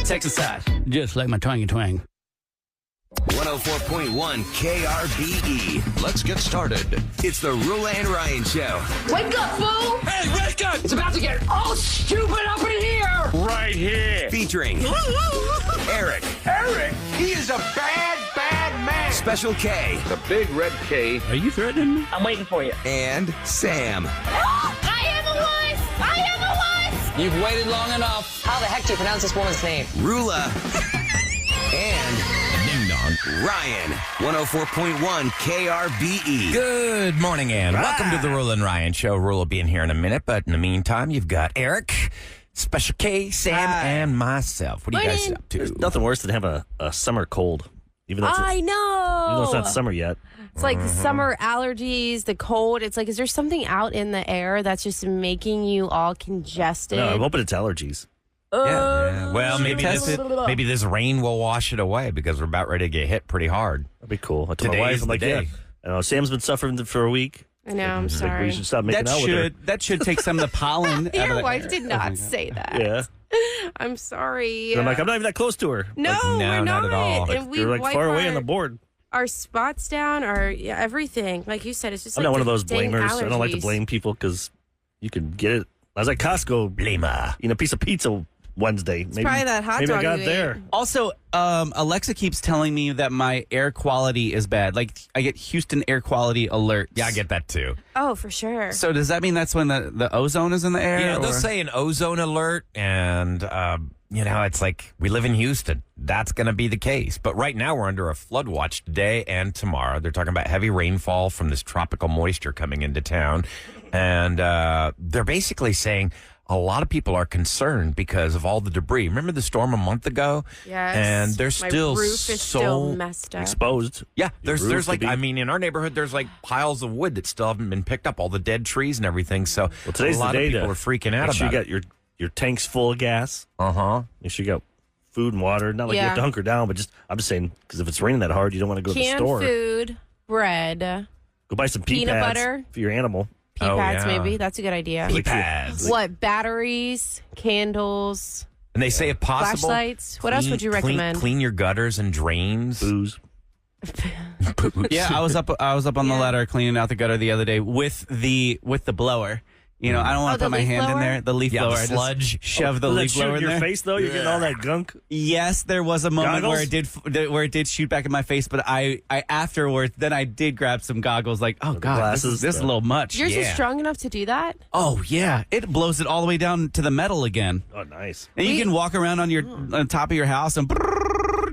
Texas side, just like my twangy twang. 104.1 KRBE. Let's get started. It's the Roula and Ryan Show. Wake up, fool! Hey, wake up! It's about to get all stupid up in here! Right here. Featuring Eric. Eric, he is a bad, bad man. Special K. The big red K. Are you threatening me? I'm waiting for you. And Sam. I am a wuss! I am a wuss! You've waited long enough. How the heck do you pronounce this woman's name? Roula. And Ryan. 104.1 KRBE. Good morning, and welcome to the Roula and Ryan Show. Roula will be in here in a minute, but in the meantime, you've got Eric, Special K, Sam, and myself. What are you guys up to? There's nothing worse than having a summer cold. Even though I know. Even though it's not summer yet. It's like summer allergies, the cold. It's like, is there something out in the air that's just making you all congested? No, I'm hoping it's allergies. Yeah. Well, maybe this rain will wash it away because we're about ready to get hit pretty hard. That'd be cool. I told my Today's wife, I'm like, the day. yeah. I know Sam's been suffering for a week. I know, I'm Like, sorry. we should stop making out with her. That should take some of the pollen out of Your the wife air. did not say that. Yeah. I'm sorry. And I'm like, I'm not even that close to her. no, no, we're not at all. And we You're like wipe far away our, on the board. our spots down, everything. Like you said, it's just I'm like not one of those dang blamers. I don't like to allergies. blame people because you can get it. I was at Costco, Blamer. a piece of pizza Wednesday. Maybe probably that hot maybe dog I got you there. ate. Also, Alexa keeps telling me that my air quality is bad. Like, I get Houston air quality alerts. Yeah, I get that too. Oh, for sure. So does that mean that's when the ozone is in the air? Yeah, they'll or- say an ozone alert, and it's like we live in Houston. That's going to be the case. But right now we're under a flood watch today and tomorrow. They're talking about heavy rainfall from this tropical moisture coming into town, and they're basically saying a lot of people are concerned because of all the debris. Remember the storm a month ago? Yes. And there's My still roof is still messed up. Exposed. Yeah, there's roof like, could be- I mean, in our neighborhood, there's like piles of wood that still haven't been picked up, all the dead trees and everything. So Well, today's a the lot day of people to are freaking out make sure about you got your tanks full of gas. Uh-huh. Make sure you got food and water. Not like you Yeah. have to hunker down, but I'm just saying, because if it's raining that hard, you don't want to go to the Canned store. food, bread, Go buy some pea Peanut pads butter. for your animal. pea Oh, pads, yeah. maybe. That's a good idea. Pea pads. What, batteries, candles, And they say if possible, flashlights? What else would you recommend? Clean your gutters and drains. Booze. Yeah, I was up on the Yeah. ladder cleaning out the gutter the other day with the blower. You know, I don't want Oh, to put the my leaf hand in blower? there. The leaf Yeah, blower. the I just sludge. Shove the Does that leaf shoot blower in in your there. face, though? You're getting all that gunk? Yes, there was a moment Goggles? where it did shoot back in my face, but I afterwards then I did grab some goggles. Like, oh god, glasses, this is a little much. Yours is Yeah. strong enough to do that? Oh yeah, it blows it all the way down to the metal again, Oh, nice. and you can walk around on top of your house and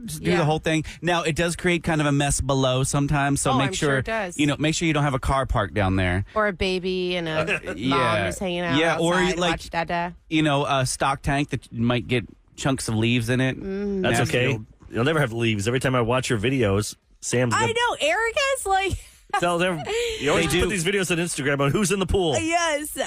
just do Yeah. the whole thing. Now it does create kind of a mess below sometimes, so Oh, make I'm sure it does. make sure you don't have a car parked down there. Or a baby and a mom Yeah. just hanging out Yeah, or outside, like- watch Dada. A stock tank that might get chunks of leaves in it. That's Nasty okay. old- You'll never have leaves. Every time I watch your videos, Sam's I know, Eric has like... tells everyone. You always They put do. these videos on Instagram on who's in the pool. Yes.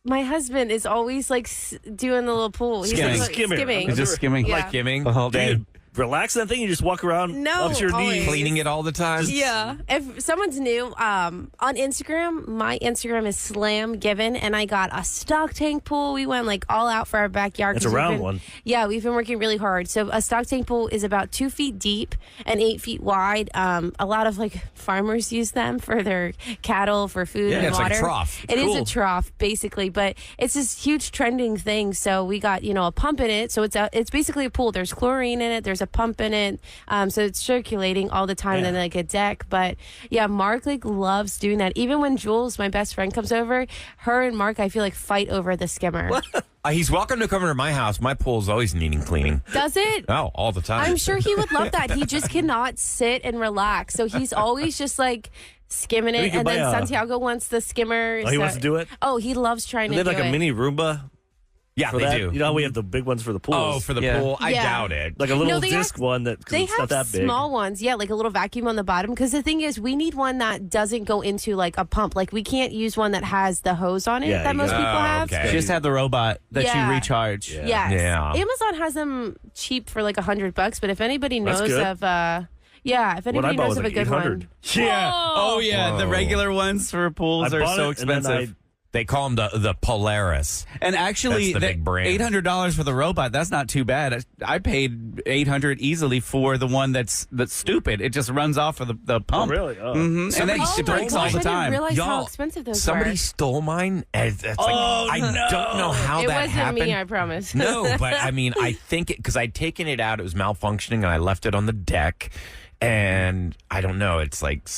My husband is always like doing the little pool. He's Skimming. like, Skimming. It's just skimming. Yeah. Like skimming. the whole Do day. you relax that thing? You just walk around No, up to your always. knees. Cleaning it all the time. Yeah. If someone's new, on Instagram, my Instagram is Slam Given, and I got a stock tank pool. We went like all out for our backyard. That's 'cause a we've round been- one. Yeah, we've been working really hard. So a stock tank pool is about 2 feet deep and 8 feet wide. A lot of like farmers use them for their cattle, for food and it's water. like a trough. It is cool. a trough basically, but it's this huge trending thing. So we got a pump in it. So it's basically a pool. There's chlorine in it. There's a pump in it. So it's circulating all the time. Yeah. And then like a deck. But yeah, Mark like loves doing that. Even when Jules, my best friend, comes over, her and Mark, I feel like fight over the skimmer. He's welcome to come to my house. My pool's always needing cleaning. Does it? Oh, all the time. I'm sure he would love that. He just cannot sit and relax. So he's always just like skimming Maybe you it. can And buy then a- Santiago wants the skimmer. Oh, he wants to do it? Oh, he loves trying They to have do like a it. mini Roomba Yeah, for they that. do. You know how we have the big ones for the pools? Oh, for the Yeah. pool? I Yeah. doubt it. like a little No, they disc have- one that 'cause They it's have not that big. small ones, yeah, like a little vacuum on the bottom. Because the thing is, we need one that doesn't go into like a pump. Like we can't use one that has the hose on it Yeah, that you most gotta- people Oh, have. okay. Just have the robot that Yeah. you recharge. Yeah. Yes. Yeah. Amazon has them cheap for like $100. But if anybody That's knows good. of, if What I anybody bought knows was of a like good 800. one, Yeah. Oh yeah. The Whoa. regular ones for pools I are bought so it, and then expensive. They call them the Polaris. And actually, That's the big brand. $800 for the robot, that's not too bad. I paid $800 easily for the one that's stupid. It just runs off of the pump. Oh, really? Oh. Mm-hmm. And it breaks all I the didn't time. realize how Y'all, expensive those somebody were. stole mine. And it's like, I don't know how It that wasn't happened. me, I promise. No, but I mean, I think because I'd taken it out, it was malfunctioning, and I left it on the deck. And I don't know. It's like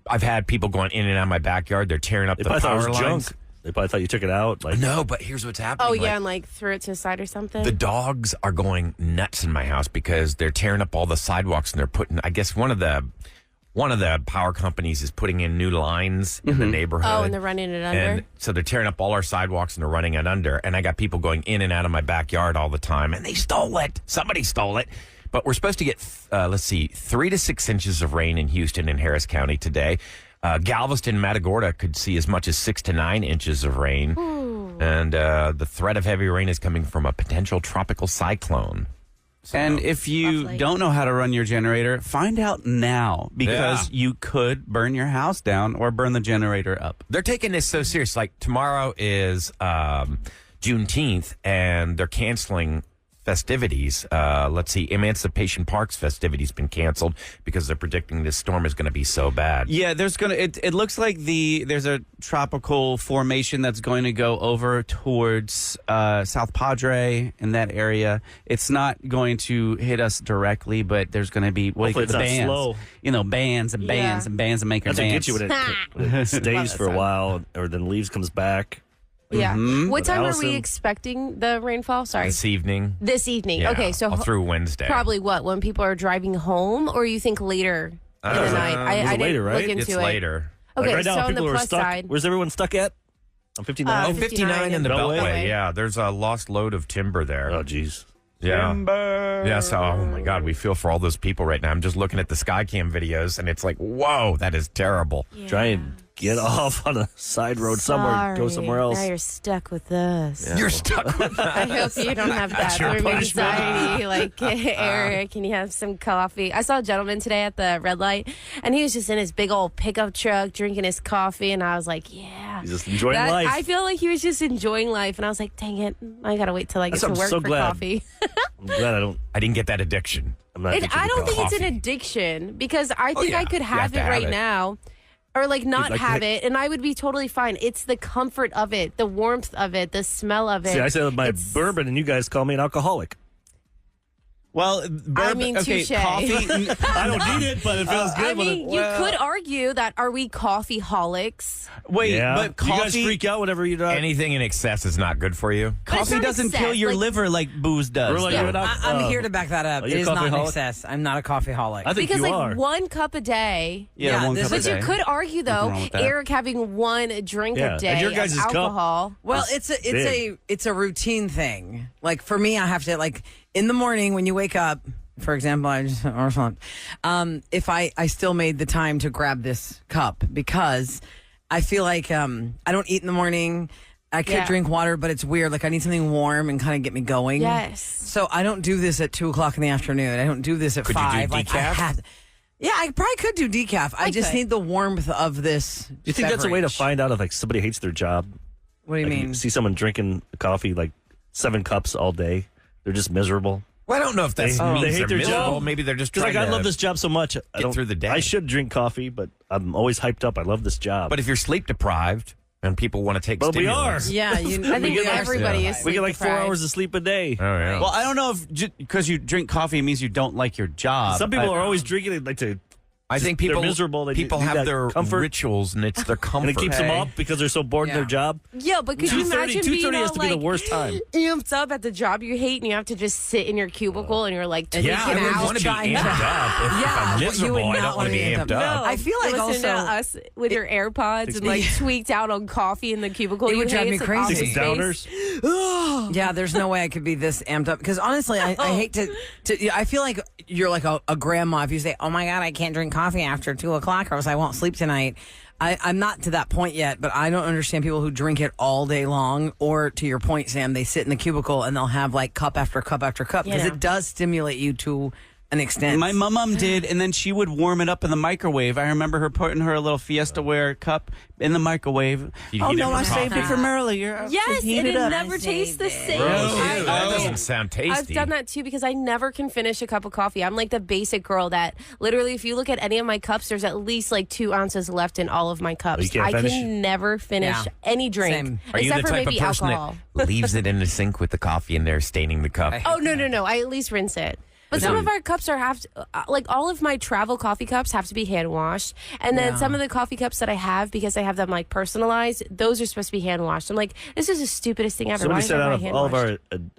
I've had people going in and out of my backyard. They're tearing up They the probably thought power it was lines. junk. They probably thought you took it out. Like, No, but here's what's happening. Oh, Like, yeah, and like threw it to the side or something. the dogs are going nuts in my house because they're tearing up all the sidewalks and they're putting. I guess one of the power companies is putting in new lines in the neighborhood. Oh, and they're running it under? And so they're tearing up all our sidewalks and they're running it under. And I got people going in and out of my backyard all the time, and they stole it. Somebody stole it. But we're supposed to get, 3 to 6 inches of rain in Houston and Harris County today. Galveston, Matagorda could see as much as 6 to 9 inches of rain. Ooh. And the threat of heavy rain is coming from a potential tropical cyclone. So, And if you Lovely. don't know how to run your generator, find out now because you could burn your house down or burn the generator up. they're taking this so serious. Like tomorrow is Juneteenth, and they're canceling festivities. Let's see, Emancipation Park's festivities been canceled because they're predicting this storm is going to be so bad. Yeah, it looks like there's a tropical formation that's going to go over towards South Padre in that area. It's not going to hit us directly, but there's going to be Hopefully it's not bands. slow. Bands and bands and bands and make that's what dance. gets you when it stays for a while, or then leaves, comes back. Yeah. What But time are Allison- we expecting the rainfall? Sorry. This evening. This evening. Yeah, Okay, so all through Wednesday. probably what, when people are driving home, or you think later in the night? I it's didn't later, right? look into It's it. later. Okay, Like right now, so on people the are plus stuck. side. Where's everyone stuck at? On 59? Oh, 59 in the Beltway. Beltway. Yeah, there's a lost load of timber there. Oh, jeez. Yeah. Yeah, so, oh my God, we feel for all those people right now. I'm just looking at the Skycam videos, and it's like, whoa, that is terrible. Try and get off on a side road somewhere. Go somewhere else. Now you're stuck with us. You're stuck with I hope you don't have that your sort of punishment. anxiety. Like, Eric, can you have some coffee? I saw a gentleman today at the red light, and he was just in his big old pickup truck drinking his coffee, and I was like, yeah. He's just enjoying life. I feel like he was just enjoying life, and I was like, dang it, I gotta wait till I get That's- to I'm work so for glad. coffee. I'm glad I didn't get that addiction. I'm not addicted I to don't think coffee. it's an addiction because I think yeah. I could You have have to it have right it. now. Or like not Like, have it, and I would be totally fine. It's the comfort of it, the warmth of it, the smell of it. See, I said my It's- bourbon, and you guys call me an alcoholic. Well, bourbon, mean, okay, touche. coffee. I don't need it, but it feels good. I when mean, it, you could argue that are we coffee holics? Wait, yeah, but you guys coffee freak out whenever you don't. Anything in excess is not good for you. But it's coffee not doesn't kill excess, your like- liver like booze does. Roula, Yeah. you're an I'm here to back that up. Are It you a is not an coffeeholic? excess. I'm not a coffeeholic. I think Because you like are. 1 cup a day. Yeah, one this cup a is- But day. you could argue though, wrong with that. Eric having 1 drink Yeah, a day and your of guys' cup- alcohol. Well, it's a routine thing. Like for me, I have to like in the morning when you wake up. For example, if I still made the time to grab this cup because I feel like I don't eat in the morning. I could Yeah. drink water, but it's weird. Like I need something warm and kind of get me going. Yes. So I don't do this at 2:00 in the afternoon. I don't do this at Could you do 5. Like, I decaf? have- yeah, I probably could do decaf. I just could. need the warmth of this. Do you think that's a way to beverage. find out if like somebody hates their job? What do you Like, mean? you see someone drinking coffee like 7 cups all day. They're just miserable. Well, I don't know if that They means hate they're their miserable. job. Maybe they're just Because trying like I to love this job so much. I get through the day. I should drink coffee, but I'm always hyped up. I love this job. But if you're sleep deprived and people want to take But we stimulants. are. Yeah, I think get like- everybody is. we get like 4 sleep-deprived. hours of sleep a day. Oh, yeah. Well, I don't know if because you drink coffee means you don't like your job. Some people are always drinking it like to. I think they're people miserable. They people need have that their comfort. rituals, and it's their comfort. And it keeps them up because they're so bored in their Yeah. job. Yeah, but could you 2:30 imagine being 2:30 has all, to be the like, worst time. amped up at the job you hate and you have to just sit in your cubicle and you're like tweaking Yeah, I out? wouldn't want to be trying to- amped up. If Yeah, I'm you miserable, would I not don't want wanna to be be amped amped up. up. I feel like Listen to also- us with your AirPods and like tweaked out on coffee in the cubicle. It you would drive hate. me It's like crazy. office Take some space. downers. Yeah, there's no way I could be this amped up because honestly, I hate to. I feel like you're like a grandma if you say, "Oh my God, I can't drink coffee after 2:00 or else I won't sleep tonight." I'm not to that point yet, but I don't understand people who drink it all day long. Or to your point, Sam, they sit in the cubicle and they'll have like cup after cup after cup because Yeah. it does stimulate you to an extent. My mom did, and then she would warm it up in the microwave. I remember her putting her little Fiesta-ware cup in the microwave. You'd Oh, heat it no, for I saved coffee? it from earlier. Yes, Heat and it up. never tastes the same. That I- doesn't sound tasty. I've done that too because I never can finish a cup of coffee. I'm like the basic girl that literally, if you look at any of my cups, there's at least like 2 ounces left in all of my cups. you can't I finish? can never finish Yeah. any drink Same. Are you except the for type of maybe person alcohol. that leaves it in the sink with the coffee in there, staining the cup? Oh no! I at least rinse it. But some of our cups like all of my travel coffee cups have to be hand washed, and then some of the coffee cups that I have, because I have them like personalized, those are supposed to be hand washed. I'm like, this is the stupidest thing ever. Somebody Why said is out my of hand all of washed?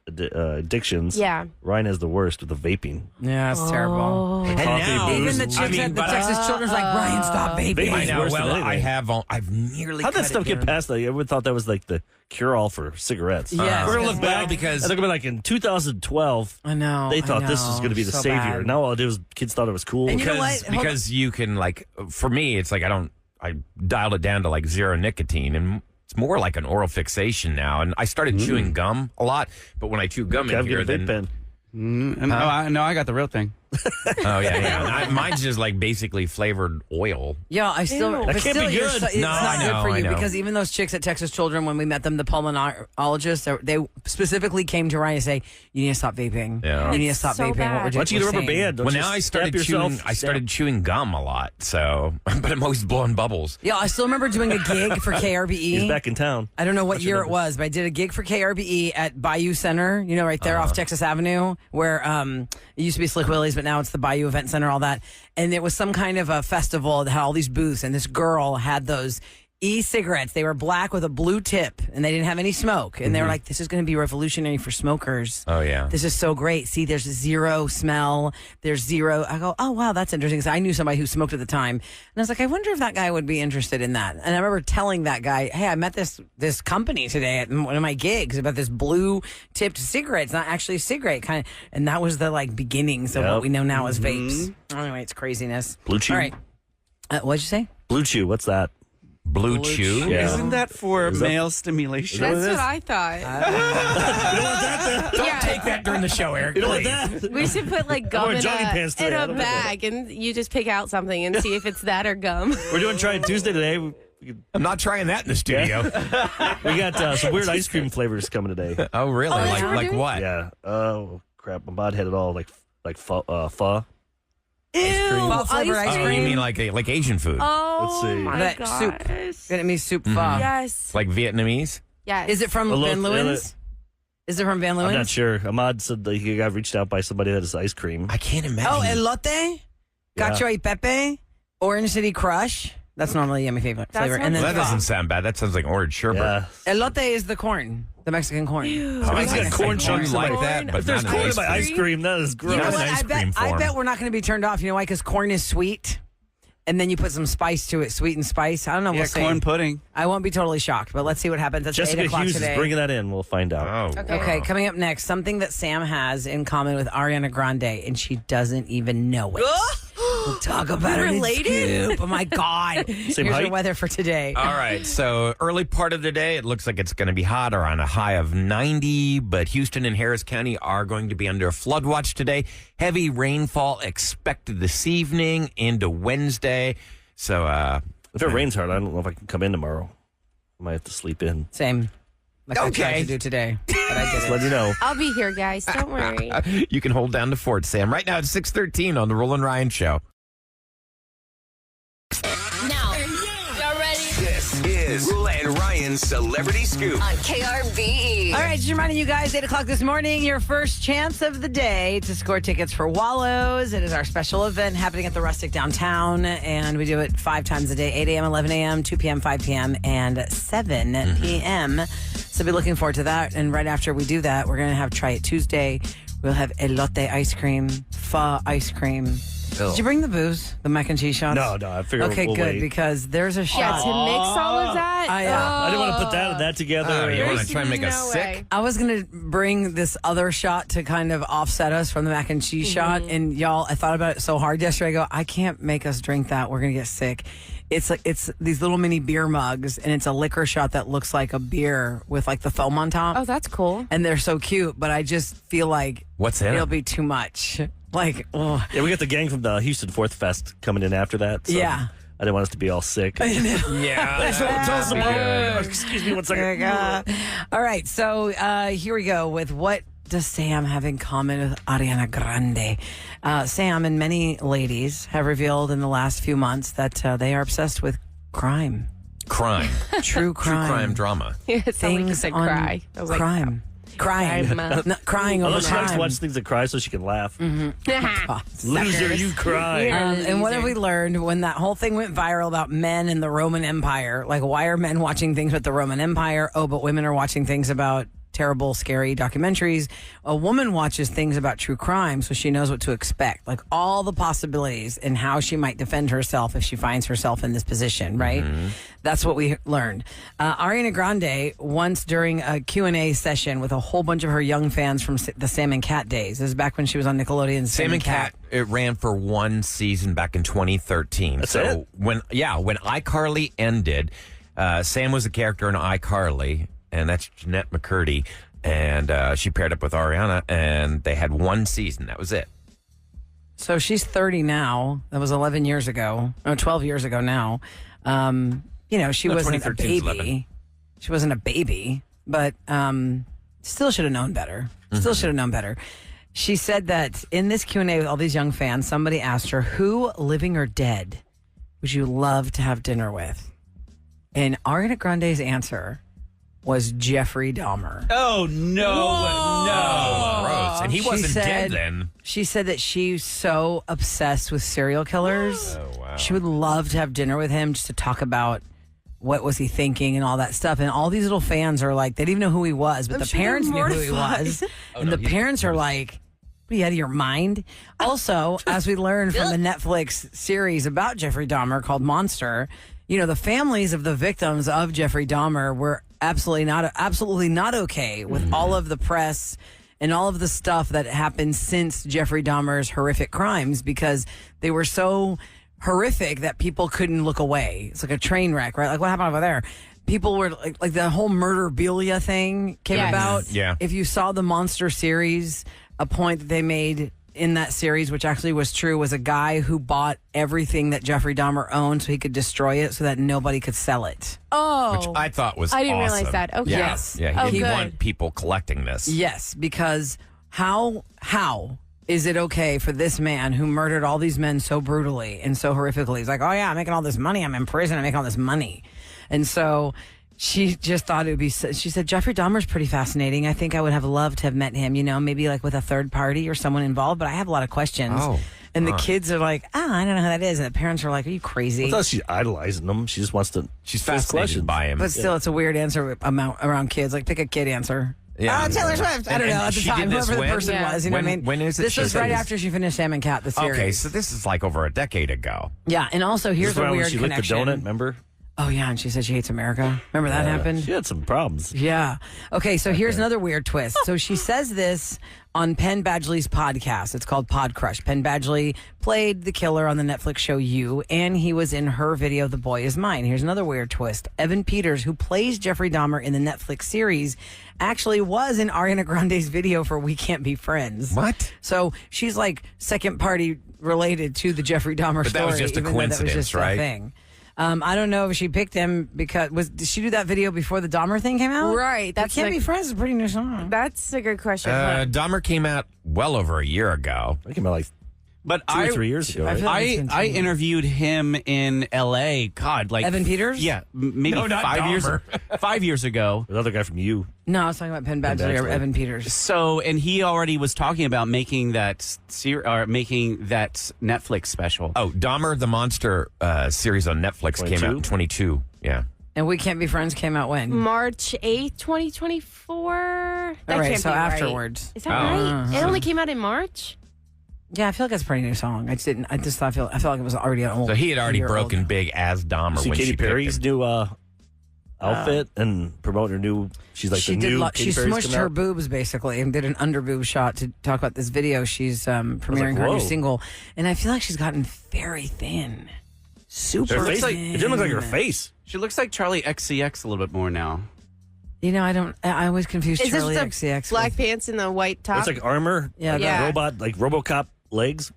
our addictions, Yeah. Ryan is the worst with the vaping. Yeah, it's terrible. And Coffee, now, booze, Even the and- chicks I mean, at the but Texas Children's like, Ryan, stop vaping. Vaping. I It's know. worse than Well, anything. I've nearly. How'd that cut stuff it get down. past? Like, everyone thought that was like the cure-all for cigarettes. Yes. We're gonna Well, look back because- I think about like in 2012. I know. They thought this was going to be the so savior. bad. Now all it did was kids thought it was cool. And you know what? Hold Because you can like, for me, it's like I dialed it down to like 0 nicotine, and it's more like an oral fixation now. And I started chewing gum a lot, but when I chew gum in Can't here, get a vape then pen. No, I got the real thing. oh yeah. Mine's just like basically flavored oil. Yeah, I still. Ew. But That can't still, be you're good. so- it's No, not I good know, for I you know. because even those chicks at Texas Children, when we met them, the pulmonologists, they specifically came to Ryan and say, "You need to stop vaping. Yeah. You need to It's stop so vaping. bad. What we're Why don't you get a rubber saying." band? Don't Well, you now I stab started yourself? chewing. I started chewing gum a lot. So, but I'm always blowing bubbles. Yeah, I still remember doing a gig for KRBE. He's back in town. I don't know what What's your year it number? was, but I did a gig for KRBE at Bayou Center, you know, right there off Texas Avenue, where it used to be Slick Willie's, but now it's the Bayou Event Center, all that. And it was some kind of a festival that had all these booths, and this girl had those e-cigarettes. They were black with a blue tip, and they didn't have any smoke. And they were like, this is going to be revolutionary for smokers. Oh yeah. This is so great. See, there's zero smell. There's zero. I go, oh, wow, that's interesting. So I knew somebody who smoked at the time. And I was like, I wonder if that guy would be interested in that. And I remember telling that guy, hey, I met this company today at one of my gigs about this blue tipped cigarette. It's not actually a cigarette kind of. And that was the like beginnings of Yep. what we know now as vapes. Anyway, it's craziness. Blue Chew? All right. What'd you say? Blue Chew, what's that? Blue Chew. Yeah. Isn't that for that- male stimulation? that what That's it what is? I thought. Don't take that during the show, Eric. You know what please. that? We should put like gum wearing in jogging pants in today. I a don't know. bag, and you just pick out something and see if it's that or gum. We're doing Try It Tuesday today. I'm not trying that in the studio. We got some weird ice cream flavors coming today. Oh really? that's like what we're like doing? what? Yeah. Oh, crap. My bod had it all like pho. Ew, Pho flavor ice Oh, you cream? mean like Asian food? Oh Let's see. my That gosh. soup. Vietnamese soup pho. Yes. Like Vietnamese? Yes. Is it from A Van little- Leeuwen's? Is it from Van I'm not Leeuwen's? sure. Ahmad said that he got reached out by somebody that has ice cream. I can't imagine. Oh, elote, cacio y pepe, Orange City Crush. That's normally yummy flavor. That And sounds then Well, that doesn't sound bad. That sounds like orange sherbet. Yeah. elote is the corn, the Mexican corn. Somebody's I got was corn gonna say, chunks you in like my- that, but If there's not in corn in ice my ice cream. cream, that is You gross. know Not what? an ice I bet, cream I form. bet we're not going to be turned off. You know why? Because corn is sweet. And then you put some spice to it, sweet and spice. I don't know. Yeah, We'll see. corn pudding. I won't be totally shocked, but let's see what happens. That's Jessica 8 o'clock Hughes today. is bringing that in. We'll find out. Oh. Okay, coming up next, something that Sam has in common with Ariana Grande, and she doesn't even know it. We'll talk about it. Related? Oh my God! Here's height? your weather for today. All right. So early part of the day, it looks like it's going to be hot around a high of 90, but Houston and Harris County are going to be under a flood watch today. Heavy rainfall expected this evening into Wednesday. So, If it rains hard, I don't know if I can come in tomorrow. I might have to sleep in. Same. Like I tried Okay. to do today, but I Just didn't. let you know. I'll be here, guys. Don't worry. you can hold down the fort, Sam. Right now it's 6:13 on the Roula and Ryan Show. Now, y'all ready? This is Roula and Ryan's Celebrity Scoop. On KRBE. All right, just reminding you guys, 8 o'clock this morning, your first chance of the day to score tickets for Wallows. It is our special event happening at the Rustic downtown, and we do it 5 times a day, 8 a.m., 11 a.m., 2 p.m., 5 p.m., and 7 p.m. So be looking forward to that. And right after we do that, we're going to have Try It Tuesday. We'll have elote ice cream, pho ice cream. Did you bring the booze, the mac and cheese shots? No, I figured Okay, we'll good, wait. because there's a Yeah, shot. to mix all of that. I didn't want to put that and that together. Oh, you want to try and make us no sick? way. I was going to bring this other shot to kind of offset us from the mac and cheese shot. And y'all, I thought about it so hard yesterday. I go, I can't make us drink that. We're going to get sick. It's like, it's these little mini beer mugs, and it's a liquor shot that looks like a beer with like the foam on top. Oh, that's cool. And they're so cute, but I just feel like What's in it'll it? be too much. Like, oh. Yeah, we got the gang from the Houston Fourth Fest coming in after that. So Yeah. I didn't want us to be all sick. Yeah. Tell us about Excuse me one second. All right, so here we go with what does Sam have in common with Ariana Grande? Sam and many ladies have revealed in the last few months that they are obsessed with crime. Crime. True crime. True crime drama. Yeah, it sounded like you said on cry. I was like, crime. Crying. Crime. Not crying over Unless she likes to crime. watch things that cry so she can laugh. Mm-hmm. Loser, you cry. And what have we learned when that whole thing went viral about men in the Roman Empire? Like, why are men watching things about the Roman Empire? Oh, but women are watching things about terrible, scary documentaries. A woman watches things about true crime, so she knows what to expect. Like all the possibilities and how she might defend herself if she finds herself in this position, right? Mm-hmm. That's what we learned. Ariana Grande, once during a Q&A session with a whole bunch of her young fans from the Sam and Cat days. This is back when she was on Nickelodeon's Sam and Cat, it ran for one season back in 2013. That's so it? when iCarly ended, Sam was a character in iCarly, and that's Jeanette McCurdy, and she paired up with Ariana, and they had one season. That was it. So she's 30 now. That was 11 years ago. No, 12 years ago now. You know, she No, wasn't a 2013 is baby. 11. She wasn't a baby, but still should have known better. Still should have known better. She said that in this Q&A with all these young fans, somebody asked her, who, living or dead, would you love to have dinner with? And Ariana Grande's answer was Jeffrey Dahmer. Oh, no. Gross. And he She wasn't said- dead then. She said that she's so obsessed with serial killers. Oh, wow. She would love to have dinner with him just to talk about what was he thinking and all that stuff. And all these little fans are like, they didn't even know who he was, but the parents knew who he was. And the parents are like, what, are you out of your mind? Also, as we learned from the Netflix series about Jeffrey Dahmer called Monster, you know, the families of the victims of Jeffrey Dahmer were absolutely not okay with all of the press and all of the stuff that happened since Jeffrey Dahmer's horrific crimes, because they were so horrific that people couldn't look away. It's like a train wreck, right? Like what happened over there? People were like the whole murderabilia thing came Yes. about. Yeah. If you saw the Monster series, a point that they made in that series, which actually was true, was a guy who bought everything that Jeffrey Dahmer owned so he could destroy it so that nobody could sell it. Oh. Which I thought was I didn't awesome. realize that. Okay. Yeah. Yes. Yeah, Oh, he good. want people collecting this. Yes, because how is it okay for this man who murdered all these men so brutally and so horrifically? He's like, oh yeah, I'm making all this money. I'm in prison. I'm making all this money. And so she just thought it would be, she said, Jeffrey Dahmer's pretty fascinating. I think I would have loved to have met him, you know, maybe like with a third party or someone involved, but I have a lot of questions. Oh, and the kids are like, I don't know who that is. And the parents are like, are you crazy? I thought she's idolizing him. She just wants to. She's ask fascinated questions. by him. But still, it's a weird answer around kids. Like, pick a kid answer. Yeah. Taylor Swift. I don't know. At the she time, did this whoever the when? person Yeah. was, you know what I mean? When is it? This She was said right it's- after she finished Sam and Cat, the series. Okay, so this is like over a decade ago. Yeah, and also This here's is a around when weird she licked the connection. donut, remember? Oh yeah, and she said she hates America. Remember that happened? She had some problems. Yeah. Okay, so here's another weird twist. So she says this on Penn Badgley's podcast. It's called Pod Crush. Penn Badgley played the killer on the Netflix show You, and he was in her video The Boy Is Mine. Here's another weird twist. Evan Peters, who plays Jeffrey Dahmer in the Netflix series, actually was in Ariana Grande's video for We Can't Be Friends. What? So she's like second party related to the Jeffrey Dahmer But story. that was just a even though that was coincidence, just a right? thing. I don't know if she picked him because did she do that video before the Dahmer thing came out? Right, that's We Can't like- Be Friends is a pretty new song. That's a good question. Dahmer came out well over a year ago. I came out like But 2 or 3 years ago, I right? feel like it's been I too long. interviewed him in L.A. God, like Evan Peters? Yeah, maybe No, not 5 years. Dahmer. 5 years ago. Another guy from You. No, I was talking about Penn Badgley or Badgley. Evan Peters. So, and he already was talking about making that making that Netflix special. Oh, Dahmer the Monster series on Netflix came out in 22. Yeah. And We Can't Be Friends came out when? March 8th, 2024. That All right, can't so be right. afterwards. Is that right? It only came out in March? Yeah, I feel like that's a pretty new song. I just thought I felt like it was already an old. So he had already year broken old. big as Dahmer See when Katy she picked Perry's him. new outfit and promote her new. She's like She the did. new. She Katy Perry's smushed coming her out. boobs basically and did an under boob shot to talk about this video. She's premiering her new whoa. single, and I feel like she's gotten very thin, super Her face, thin. it didn't look like her face. She looks like Charlie XCX a little bit more now. You know, I always confuse Is Charlie this the XCX. black with, pants and the white top? It's like armor. Yeah, Yeah. Robot, like RoboCop legs?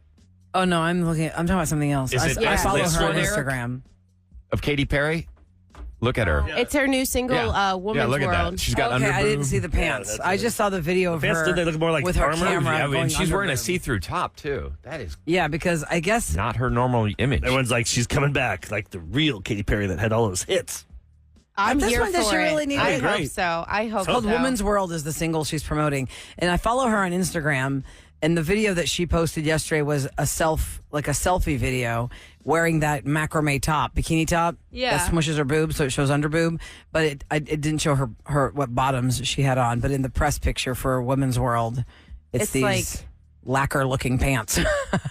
Oh no, I'm talking about something else. Is it I follow this her on one, Eric? Instagram. Of Katy Perry? Look at her. It's her new single, Woman's Yeah, look at World. that. She's got Okay, underboob. I didn't see the pants. that's I just saw the video of pants, her. did they look more like with her armor? camera? Yeah, I mean, going she's wearing a underboob. see-through top, too. That is Yeah, because I guess not her normal image. Everyone's like, she's coming back, like the real Katy Perry that had all those hits. I'm This here one, does for she it. really need I it? hope Great. so. I hope It's called so. Woman's World is the single she's promoting. And I follow her on Instagram. And the video that she posted yesterday was a selfie video wearing that macrame top, bikini top. Yeah. That smushes her boobs so it shows under boob. But it didn't show her what bottoms she had on. But in the press picture for Women's World, it's these like- lacquer looking pants.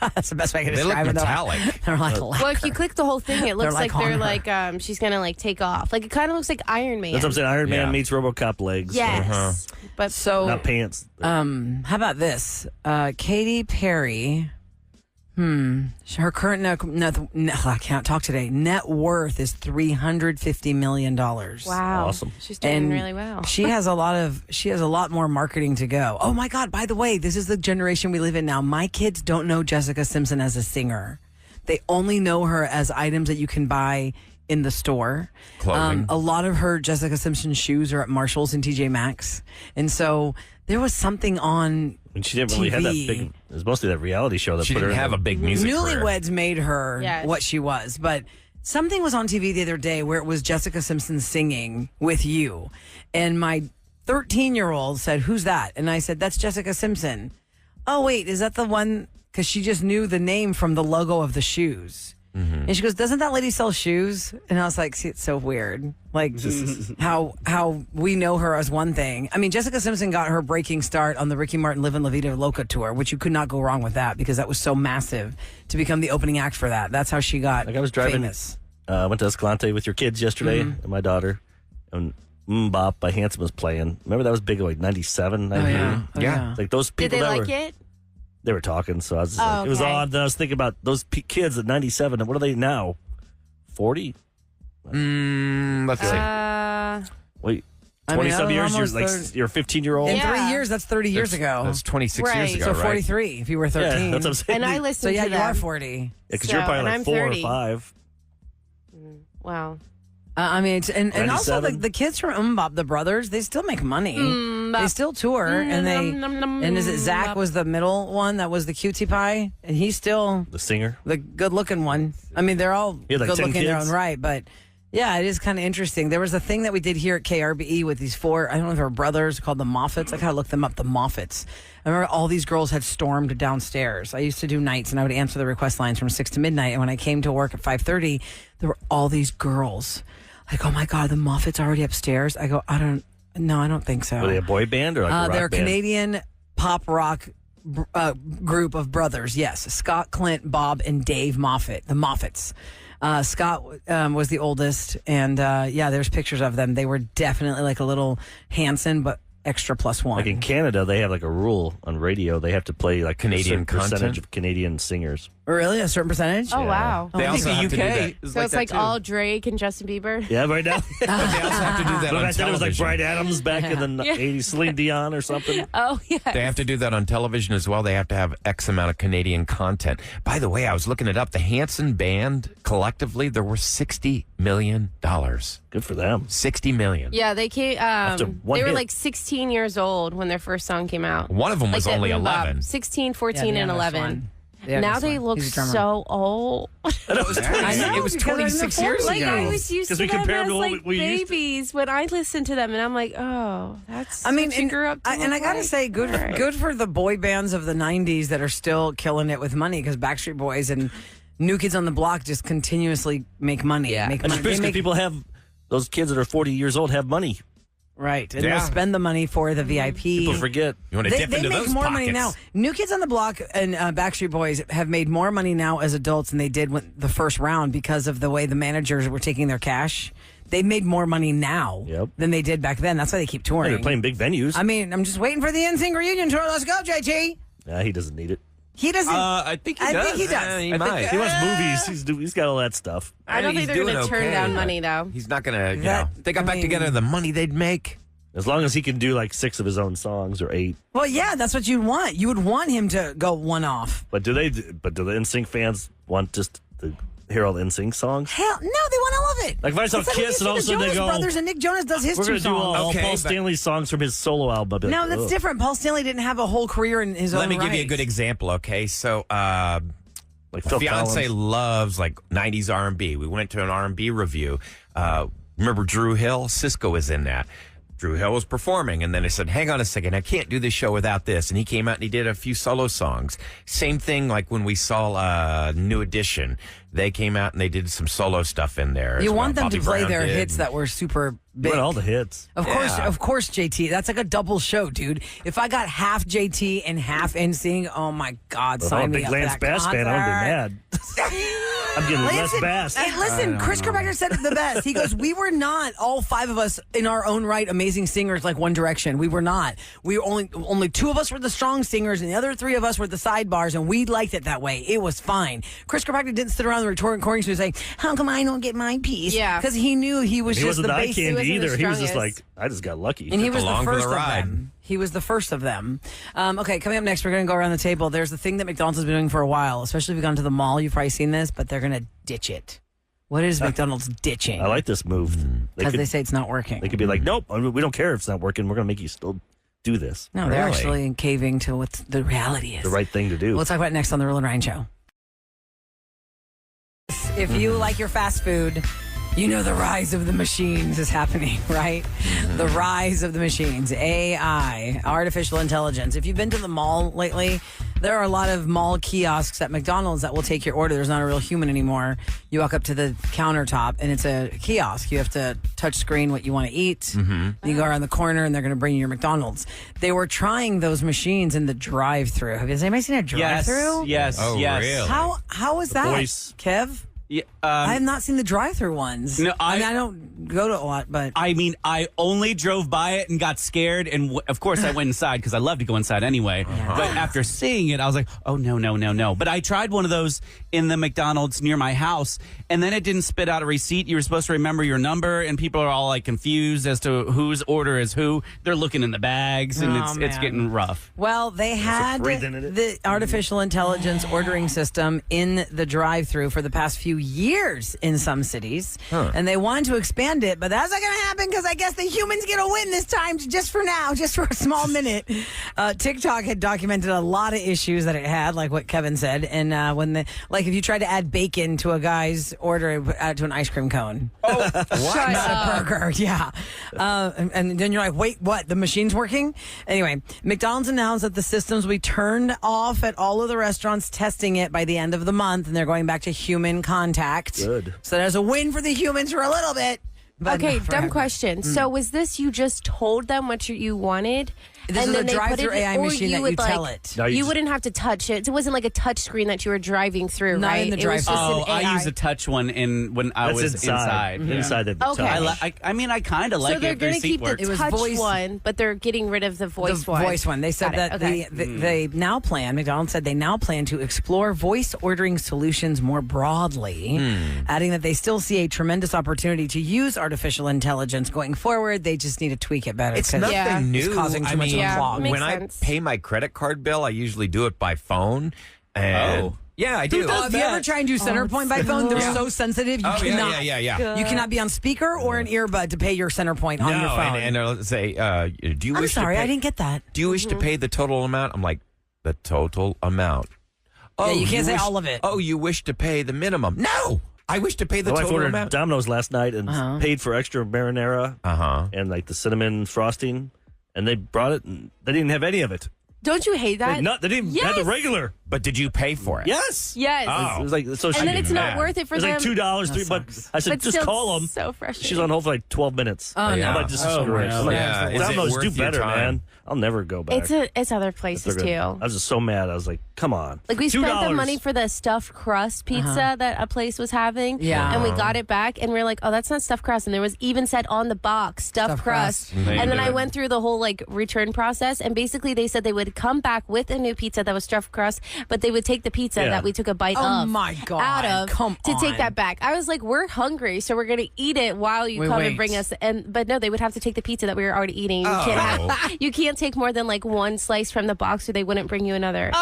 That's the best way I can They look describe it. metallic. They're like lacquer. Well, if you click the whole thing, it looks like like they're on her. like she's gonna like take off. Like it kind of looks like Iron Man. That's what I'm saying. Iron Man Yeah. meets RoboCop legs. Yes, but So Not pants. how about this? Katy Perry. Her current I can't talk today. Net worth is $350 million. wow, Awesome. she's doing And really well. She has a lot more marketing to go. Oh my God, by the way, this is the generation we live in now. My kids don't know Jessica Simpson as a singer. They only know her as items that you can buy in the store. Clothing. A lot of her Jessica Simpson shoes are at Marshall's and TJ Maxx. And so there was something on And she didn't really have that TV. big. It was mostly that reality show that She put her didn't in have the- a big music career. Newlyweds made her Yes. what she was, but something was on TV the other day where it was Jessica Simpson singing with you. And my 13-year-old said, "Who's that?" And I said, "That's Jessica Simpson." Oh, wait, is that the one? Because she just knew the name from the logo of the shoes. And she goes, "Doesn't that lady sell shoes?" And I was like, "See, it's so weird. Like how we know her as one thing. I mean, Jessica Simpson got her breaking start on the Ricky Martin Live in La Vida Loca tour, which you could not go wrong with that because that was so massive to become the opening act for that. That's how she got Like I was driving. famous. Went to Escalante with your kids yesterday and my daughter, and Bop by Hanson was playing. Remember that was big, like 97, 98? Oh, Yeah. Like those Did people they that like were, it? they were talking, so I was just Oh, like, it was okay. odd. Then I was thinking about those kids at 97, and what are they now? 40? Let's see. Wait, I mean, 20 some years, you're almost like, 30. you're a 15-year-old? In Yeah. 3 years, that's 30 years ago. That's 26 years Right. ago, So right? 43 if you were 13. Yeah, that's what I'm saying. And I So listened yeah, to you them. are 40. Because So, you're probably and like I'm 4 30. or 5. Wow. I mean, and also 97. the kids from the brothers, they still make money. They still tour, and and is it Zach was the middle one that was the cutie pie, and he's still The singer. the good looking one. I mean, they're all He had like good 10 looking in their kids? own right, but yeah, it is kind of interesting. There was a thing that we did here at KRBE with these 4, I don't know if they were brothers, called the Moffats. I kind of looked them up, the Moffats. I remember all these girls had stormed downstairs. I used to do nights, and I would answer the request lines from 6 to midnight. And when I came to work at 5:30, there were all these girls. Like, oh my God, the Moffats already upstairs. I go, I don't think so. Were they a boy band or like a rock They're a band? Canadian pop rock group of brothers. Yes, Scott, Clint, Bob, and Dave Moffat. The Moffats. Scott was the oldest, and yeah, there's pictures of them. They were definitely like a little Hanson, but extra +1. Like in Canada, they have like a rule on radio. They have to play like Canadian a certain percentage content? of Canadian singers. Really, a certain percentage? Oh, wow. They also have to do that. So it's like all Drake and Justin Bieber? Yeah, right now. But they also have to do that But on back then it was like television. Bryan Adams back in the 80s, Celine Dion or something. Oh, yeah. They have to do that on television as well. They have to have X amount of Canadian content. By the way, I was looking it up. The Hanson Band, collectively, there were $60 million. Good for them. $60 million. Yeah, they came. After one They were hit. like 16 years old when their first song came out. One of them was Like that only Boom Bop. 11. 16, Yeah, 14, the and youngest 11. one. The Now youngest they one. look He's a drummer. so old. That was I know, It was because they're in 26 their years 40s. Like ago. I was used 'Cause to we them compare as to what like we used to- babies when I listened to them, and I'm like, oh, that's. I mean, what you grew up. To and look I gotta like. say, good Right. good for the boy bands of the '90s that are still killing it with money because Backstreet Boys and New Kids on the Block just continuously make money. Yeah. Make And money. They especially make- people have, those kids that are 40 years old have money. right, and Yeah. they'll spend the money for the VIP. People forget. You want to They, dip they into make those more pockets. money now. New Kids on the Block and Backstreet Boys have made more money now as adults than they did when the first round because of the way the managers were taking their cash. They've made more money now Yep. than they did back then. That's why they keep touring. They're playing big venues. I mean, I'm just waiting for the NSYNC reunion tour. Let's go, JT. Nah, he doesn't need it. He doesn't. I think he I does. think he does. He I might. think- He wants movies. He's got all that stuff. I don't think He's they're going to doing turn okay, down but money though. He's not going to, That- if they got I back mean- together, the money they'd make. As long as he can do like 6 of his own songs or 8. Well, yeah, that's what you'd want. You would want him to go one off. But do the NSYNC fans want just to hear all the NSYNC songs? Hell, no, they want all of it. Like if I saw It's like Kiss and all of a the sudden they Jonas go, Brothers and Nick Jonas does his we're 2 going to do songs. all Okay, Paul but- Stanley songs from his solo album. I'd be No, like, that's ugh. different. Paul Stanley didn't have a whole career in his own Let me give you a right. good example, okay? So, Like Phil fiance Collins. loves like 90s R&B. We went to an R&B review. Remember Drew Hill? Cisco was in that. Drew Hill was performing, and then I said, hang on a second, I can't do this show without this. And he came out and he did a few solo songs. Same thing like when we saw New Edition. They came out and they did some solo stuff in there. You as want well. them to Bobby play Brown their did. hits that were super You big. want all the hits. Of course, JT. That's like a double show, dude. If I got half JT and half NSYNC, oh my God, If I'm a sign me big up Lance for that Bass fan, I'm going to be mad. I'm getting less bass. Hey, listen, Chris Kirkpatrick said it the best. He goes, we were not, all 5 of us in our own right, amazing singers like One Direction. We were not. We were only 2 of us were the strong singers, and the other 3 of us were the sidebars, and we liked it that way. It was fine. Chris Kirkpatrick didn't sit around the recording studio saying, how come I don't get my piece? Yeah. Because he knew he was He just wasn't the eye bass. candy wasn't the either. He was just strongest. like, I just got lucky. And he was the along for the first of ride. them. He was the first of them. Okay, coming up next, we're going to go around the table. There's the thing that McDonald's has been doing for a while, especially if you've gone to the mall. You've probably seen this, but they're going to ditch it. What is McDonald's ditching? I like this move. Because could, they say it's not working. they could be like, nope, we don't care if it's not working. We're going to make you still do this. No, they're Really? actually caving to what the reality is. The right thing to do. We'll talk about it next on the Roula and Ryan Show. If you like your fast food, you know the rise of the machines is happening, right? The rise of the machines. AI, artificial intelligence. If you've been to the mall lately, there are a lot of mall kiosks at McDonald's that will take your order. There's not a real human anymore. You walk up to the countertop and it's a kiosk. You have to touch screen what you want to eat. You go around the corner and they're going to bring you your McDonald's. They were trying those machines in the drive-thru. Has anybody seen a drive-thru? Yes. Oh, yes. really? How was that, voice. Kev? Yeah, I have not seen the drive-through ones. No, I mean, I don't go to a lot, but I mean, I only drove by it and got scared, and of course I went inside because I love to go inside anyway. But after seeing it, I was like, oh, no. But I tried one of those in the McDonald's near my house, and then it didn't spit out a receipt. You were supposed to remember your number, and people are all like confused as to whose order is who. They're looking in the bags, and Oh, it's man. getting rough. well, they had breathing in it. the artificial intelligence ordering system in the drive-through for the past few years in some cities, and they wanted to expand it, but that's not going to happen because I guess the humans get a win this time, just for now, just for a small minute. TikTok had documented a lot of issues that it had, like what Kevin said, and if you tried to add bacon to a guy's order, it would add to an ice cream cone. Shut Not a burger, yeah. And then you're like, wait, what? The machine's working? Anyway, McDonald's announced that the systems will be turned off at all of the restaurants testing it by the end of the month, and they're going back to human contact. Good. So there's a win for the humans for a little bit. But Okay, not dumb forever. question. So was this you just told them what you wanted? This is and a then they put drive-through it in- AI or machine that you would, tell like, it. No, you You just- wouldn't have to touch it. It wasn't like a touch screen that you were driving through, Not right? in the It was drive-thru. just an I AI. use a touch one when I That's was inside. inside. Yeah. Inside that Okay. I mean, I kind of like So they're it. going Their to keep seat the works. It was touch voice- one, but they're getting rid of the voice the one. voice one. They said Got that it. Okay. they now plan, McDonald's said they now plan to explore voice ordering solutions more broadly, adding that they still see a tremendous opportunity to use artificial intelligence going forward. They just need to tweak it better. It's 'cause nothing Yeah. new. It's causing too I much mean, of a Yeah. clog. Makes when sense. I pay my credit card bill, I usually do it by phone. And Oh. yeah, I do. If you ever try and do Centerpoint by phone, they're so sensitive. You Oh, cannot. yeah. You cannot be on speaker or an earbud to pay your Centerpoint on your phone. and they'll say, do you I'm wish sorry, to pay, I didn't get that. Do you wish to pay the total amount? I'm like, the total amount. Oh, you can't say wish- all of it. Oh, you wish to pay the minimum? No, I wish to pay the My wife total ordered amount. Domino's last night and paid for extra marinara and like the cinnamon frosting, and they brought it and they didn't have any of it. Don't you hate that? They didn't even have the regular. But did you pay for it? Yes. Yes. Oh. It was like so. And then it's mad. not worth it for It was them. like $2, $3. But I said, But just still call them. so frustrating. She's on hold for like 12 minutes. Oh, yeah. no. I'm like, just Oh, screw it. no. I'm like, Yeah. Is it Domino's worth do your better, time? man. I'll never go back. It's other places too. I was just so mad. I was like, come on. Like we spent the $2. money for the stuffed crust pizza that a place was having. Yeah. And we got it back and we are like, oh, that's not stuffed crust. And there was even said on the box, stuffed crust. And then I went through the whole like return process and basically they said they would come back with a new pizza that was stuffed crust, but they would take the pizza that we took a bite Oh my God. out of Come to take on. that back. I was like, we're hungry, so we're gonna eat it while you come wait. and bring us but no, they would have to take the pizza that we were already eating. You can't take more than like one slice from the box or they wouldn't bring you another. Is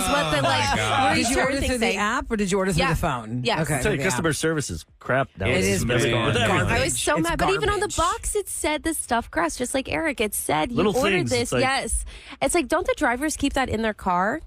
what the Did you order return through thing the say. app or did you order through Yeah. the phone? Yes. Okay. I tell you, through the customer app. service is crap now. It is With garbage. everything. I was so It's mad. But even on the garbage. box, it said the stuffed crust, just like Eric. It said you Little ordered things, this. it's like- Yes. It's like, don't the drivers keep that in their car?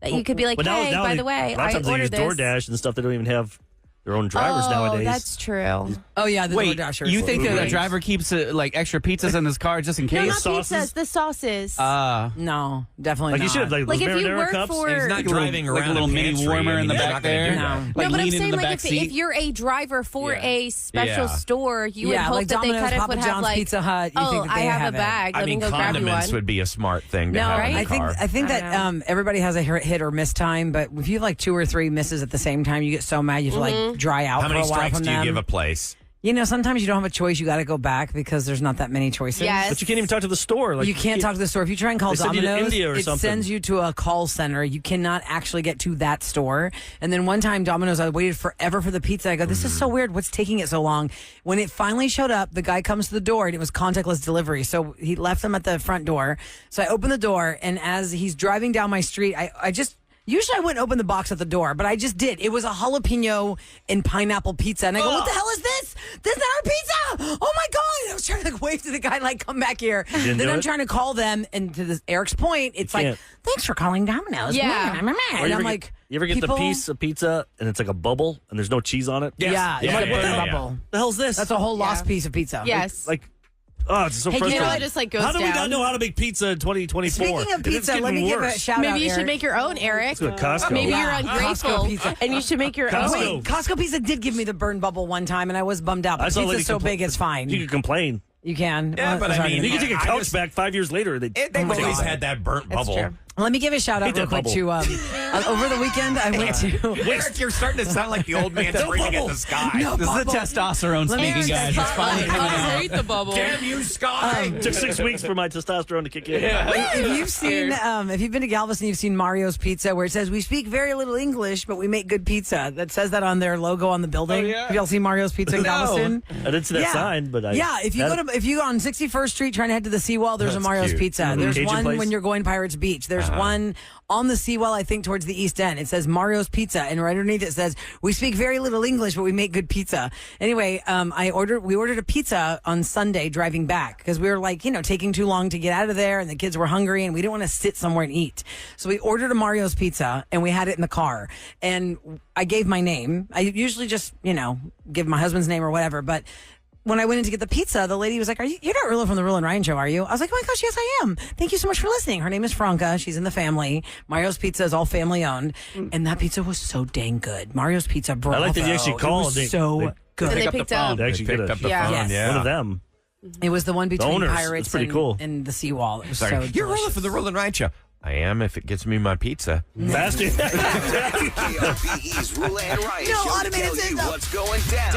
That you could be like, But hey, by the way, a lot of I times they use ordered this. DoorDash and stuff. They don't even have their own drivers nowadays. That's true. Oh, yeah. The Wait, DoorDashers. you think that a Right. driver keeps like extra pizzas in his car just in No, case? not sauces? pizzas, the sauces. No, definitely Like not. you should have like if you marinara work cups. for... He's not Like a little- driving like a around little a mini pantry. warmer I mean, in the he's back not gonna there. do that. No. Like no, but I'm leaning in saying the like back if seat. you're a driver for Yeah. a special Yeah. store, you would hope like that they Domino's, kind of Papa would have John's, like, Pizza Hut. You oh, think that I they have have a it. bag. I Let me mean, go grab you condiments one. would be a smart thing to No, have right? in I the think car. I think I that everybody has a hit or miss time, but if you have like 2 or 3 misses at the same time, you get so mad you have to like dry out How for many a while strikes from do you them. give a place? You know, sometimes you don't have a choice. You got to go back because there's not that many choices. Yes. But you can't even talk to the store. Like You can't talk to the store. If you try and call They send you to Domino's, India or it something. sends you to a call center. You cannot actually get to that store. And then one time, Domino's, I waited forever for the pizza. I go, this is so weird. What's taking it so long? When it finally showed up, the guy comes to the door and it was contactless delivery. So he left them at the front door. So I opened the door, and as he's driving down my street, I just... Usually I wouldn't open the box at the door, but I just did. It was a jalapeno and pineapple pizza. And I go, what the hell is this? This is not our pizza. Oh my God. And I was trying to like wave to the guy, like, come back here. didn't Then do I'm it? trying to call them. And to Eric's point, it's like, can't. thanks for calling Domino's. Yeah. Or And you I'm ever like, get, you ever get people- the piece of pizza and it's like a bubble and there's no cheese on it? Yeah, it's Yeah, like a yeah, burn yeah, yeah. bubble. The hell's this? That's a whole lost piece of pizza. Yes. Like, oh, it's so Hey, you know, frustrating. it just, like, goes How do we down. not know how to make pizza in 2024? Speaking of And it's pizza, let getting me give a worse. shout out. Maybe you should Eric. make your own, Eric. Go to Costco. Maybe Yeah. you're ungrateful Costco pizza. and you should make your Costco. own. Wait, Costco pizza did give me the burn bubble one time, and I was bummed out. I But saw a lady pizza's so compl- big, it's fine. You can complain. You can. Yeah, but I sorry. mean, You can take a I couch just- back 5 years later. They've They've always had that burnt bubble. true. Let me give a shout out Hate real that quick bubble. to over the weekend. I went to. Eric, you're starting to sound like the old man screaming at the sky. No This is the bubble. testosterone Let me speaking, guys. It's finally coming out. the bubble. Damn you, Sky! Took 6 weeks for my testosterone to kick in. If you've seen, if you've been to Galveston, you've seen Mario's Pizza, where it says we speak very little English, but we make good pizza. That says that on their logo on the building. Oh, yeah? Have y'all seen Mario's Pizza in Galveston? I didn't see that sign, but I. if you go on 61st Street trying to head to the seawall, there's a That's Mario's cute. Pizza. Little There's Cajun one place? when you're going Pirates Beach. There's one on the seawall, I think, towards the East End. It says Mario's Pizza, and right underneath it says we speak very little English, but we make good pizza. Anyway, we ordered a pizza on Sunday driving back because we were like, taking too long to get out of there, and the kids were hungry, and we didn't want to sit somewhere and eat. So we ordered a Mario's Pizza, and we had it in the car. And I gave my name. I usually just, give my husband's name or whatever, but when I went in to get the pizza, the lady was like, you're not Roula from the Roula and Ryan show, are you? I was like, oh my gosh, yes, I am. Thank you so much for listening. Her name is Franca. She's in the family. Mario's Pizza is all family owned. And that pizza was so dang good. Mario's Pizza, bro. I like that you actually called. It was They- so they- good. And they Pick up the picked up. phone. They actually Picked did up the Yeah. phone, Yes. yeah. One of them. It was the one between owners. Pirates It's pretty cool. and the seawall. It was Sorry. so You're Roula delicious. for the Roula and Ryan show. I am if it gets me my pizza. Faster. KRBE's Roula and Ryan No show to automated tell you system. what's going down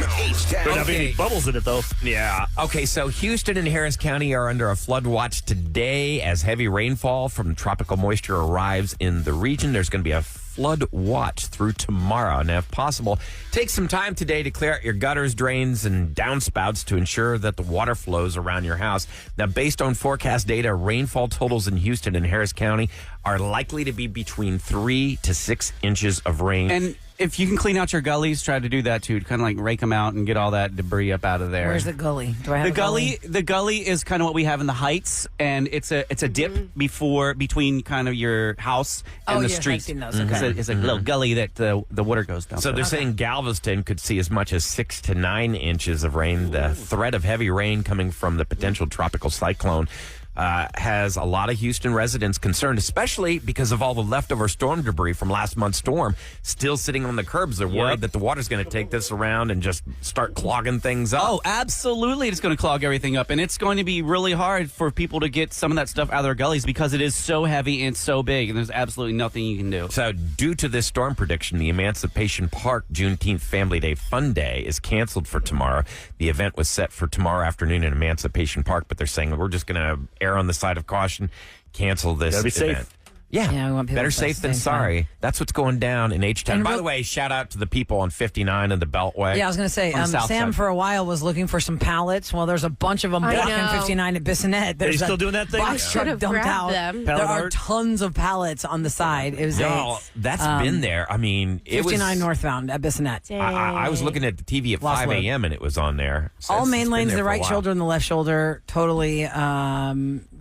in H-Town. Don't have any bubbles in it, though. Yeah. Okay, so Houston and Harris County are under a flood watch today as heavy rainfall from tropical moisture arrives in the region. There's going to be a flood watch through tomorrow. Now, if possible, take some time today to clear out your gutters, drains, and downspouts to ensure that the water flows around your house. Now, based on forecast data, rainfall totals in Houston and Harris County are likely to be between 3 to 6 inches of rain. And if you can clean out your gullies, try to do that too. Kind of like rake them out and get all that debris up out of there. Where's the gully? Do I have The a gully? gully is kind of what we have in the heights, and it's a dip between kind of your house and the yes, street. I've seen those. Okay. It's a little gully that the water goes down. So they're saying Galveston could see as much as 6 to 9 inches of rain. The threat of heavy rain coming from the potential tropical cyclone has a lot of Houston residents concerned, especially because of all the leftover storm debris from last month's storm still sitting on the curbs. They're worried that the water's going to take this around and just start clogging things up. Oh, absolutely. It's going to clog everything up. And it's going to be really hard for people to get some of that stuff out of their gullies because it is so heavy and so big, and there's absolutely nothing you can do. So due to this storm prediction, the Emancipation Park Juneteenth Family Day Fun Day is canceled for tomorrow. The event was set for tomorrow afternoon in Emancipation Park, but they're saying we're just going to err on the side of caution, cancel this Gotta be event. safe. Yeah, we want people better to safe than stay sorry. fine. That's what's going down in H-Town. And By the way, shout out to the people on 59 and the Beltway. Yeah, I was going to say, On the south Sam side. for a while was looking for some pallets. Well, there's a bunch of them I blocking know. 59 at Bissonnette. There's still a doing that thing? box I truck should've dumped grabbed out. them. There Pallet are art? tons of pallets on the side. It was No, that's been there. I mean, it 59 was northbound at Bissonnette. I was looking at the TV at Lost 5 load. a.m. and it was on there. So All it's main been lanes, there the for a right while. shoulder and the left shoulder, totally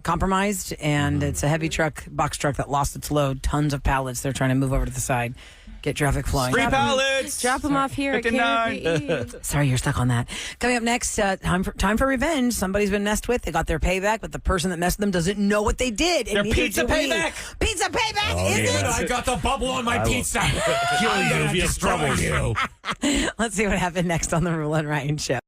compromised. And it's a heavy truck, box truck that lost its load. Tons of pallets. They're trying to move over to the side, get traffic flowing. Free pallets! Drop them off here at 59. KRBE. Sorry, you're stuck on that. Coming up next, time for revenge. Somebody's been messed with. They got their payback, but the person that messed with them doesn't know what they did. And Their neither pizza do we. payback. Pizza payback, is it? I got the bubble on my pizza. Kill you if you have trouble. Let's see what happened next on the Roula and Ryan Show.